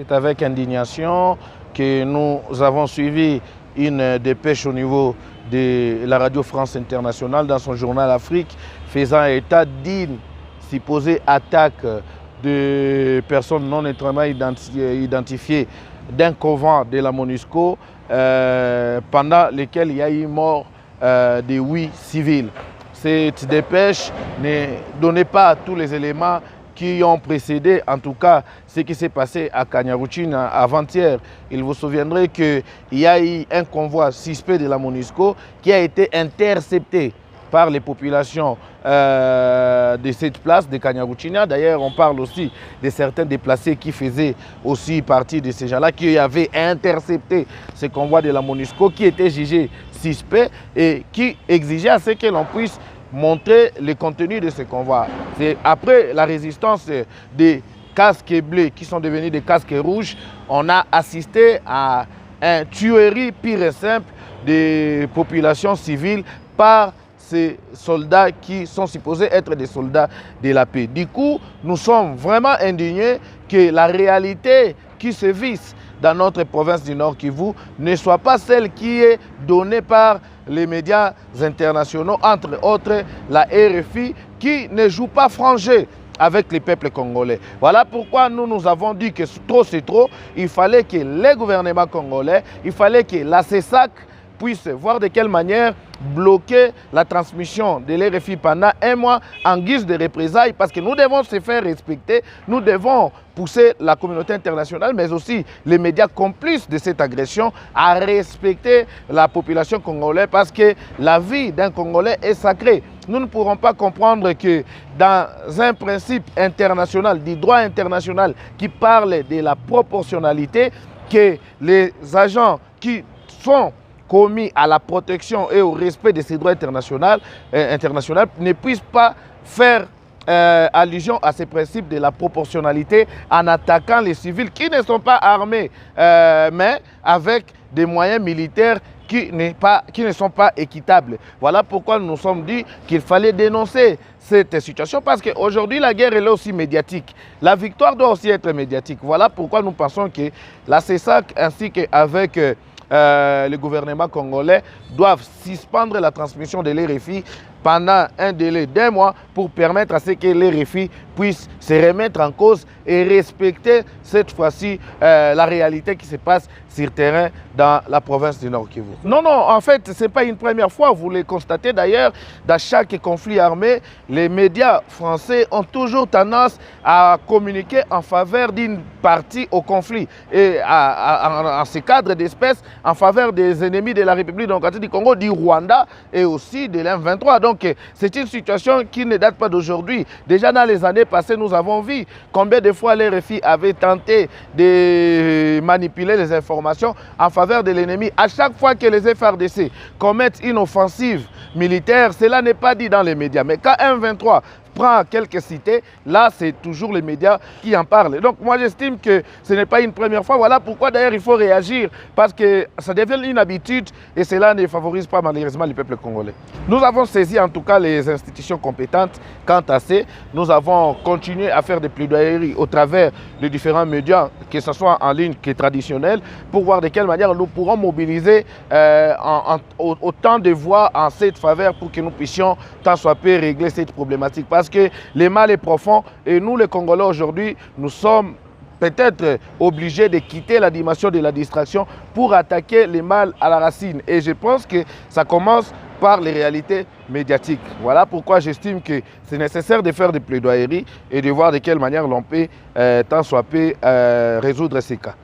C'est avec indignation que nous avons suivi une dépêche au niveau de la Radio France Internationale dans son journal Afrique, faisant état d'une supposée attaque de personnes non étrangement identifiées d'un convoi de la MONUSCO pendant lequel il y a eu mort de 8 civils. Cette dépêche ne donnait pas tous les éléments qui ont précédé, en tout cas, ce qui s'est passé à Kanyaruchinya avant-hier. Il vous souviendrez qu'il y a eu un convoi suspect de la MONUSCO qui a été intercepté par les populations de cette place de Kanyaruchinya. D'ailleurs, on parle aussi de certains déplacés qui faisaient aussi partie de ces gens-là, qui avaient intercepté ce convoi de la MONUSCO, qui était jugé suspect et qui exigeait à ce que l'on puisse montrer le contenu de ce convoi. C'est après la résistance des casques bleus qui sont devenus des casques rouges, on a assisté à une tuerie pure et simple des populations civiles par ces soldats qui sont supposés être des soldats de la paix. Du coup, nous sommes vraiment indignés que la réalité qui se vise dans notre province du Nord Kivu ne soit pas celle qui est donnée par les médias internationaux, entre autres la RFI, qui ne joue pas franc jeu avec les peuples congolais. Voilà pourquoi nous avons dit que trop c'est trop. Il fallait que les gouvernements congolais, il fallait que la CESAC puisse voir de quelle manière bloquer la transmission de l'RFI pendant un mois en guise de représailles, parce que nous devons se faire respecter, nous devons pousser la communauté internationale, mais aussi les médias complices de cette agression à respecter la population congolaise, parce que la vie d'un Congolais est sacrée. Nous ne pourrons pas comprendre que dans un principe international, du droit international qui parle de la proportionnalité, que les agents qui sont commis à la protection et au respect de ces droits internationaux ne puissent pas faire allusion à ces principes de la proportionnalité en attaquant les civils qui ne sont pas armés, mais avec des moyens militaires qui ne sont pas équitables. Voilà pourquoi nous nous sommes dit qu'il fallait dénoncer cette situation, parce qu'aujourd'hui la guerre elle est aussi médiatique. La victoire doit aussi être médiatique. Voilà pourquoi nous pensons que la CESAC ainsi qu'avec le gouvernement congolais doivent suspendre la transmission de l'RFI pendant un délai d'1 mois pour permettre à ce que l'RFI puisse se remettre en cause et respecter cette fois-ci la réalité qui se passe sur terrain dans la province du Nord Kivu. Non, en fait, ce n'est pas une première fois. Vous le constatez d'ailleurs, dans chaque conflit armé, les médias français ont toujours tendance à communiquer en faveur d'une partie au conflit et en ce cadre d'espèce en faveur des ennemis de la République démocratique du Congo, du Rwanda et aussi de l'M23. Donc c'est une situation qui ne date pas d'aujourd'hui. Déjà dans les années passées, nous avons vu combien de fois les RFI avaient tenté de manipuler les informations en faveur de l'ennemi. À chaque fois que les FARDC commettent une offensive militaire, cela n'est pas dit dans les médias. Mais quand M23 prend quelques cités, là c'est toujours les médias qui en parlent. Donc moi j'estime que ce n'est pas une première fois. Voilà pourquoi d'ailleurs il faut réagir, parce que ça devient une habitude et cela ne favorise pas malheureusement le peuple congolais. Nous avons saisi en tout cas les institutions compétentes quant à ça. Nous avons continué à faire des plaidoyeries au travers de différents médias, que ce soit en ligne que traditionnels, pour voir de quelle manière nous pourrons mobiliser autant de voix en cette faveur pour que nous puissions tant soit peu régler cette problématique. Parce que le mal est profond et nous les Congolais aujourd'hui, nous sommes peut-être obligés de quitter la dimension de la distraction pour attaquer le mal à la racine. Et je pense que ça commence par les réalités médiatiques. Voilà pourquoi j'estime que c'est nécessaire de faire des plaidoyeries et de voir de quelle manière l'on peut tant soit peu résoudre ces cas.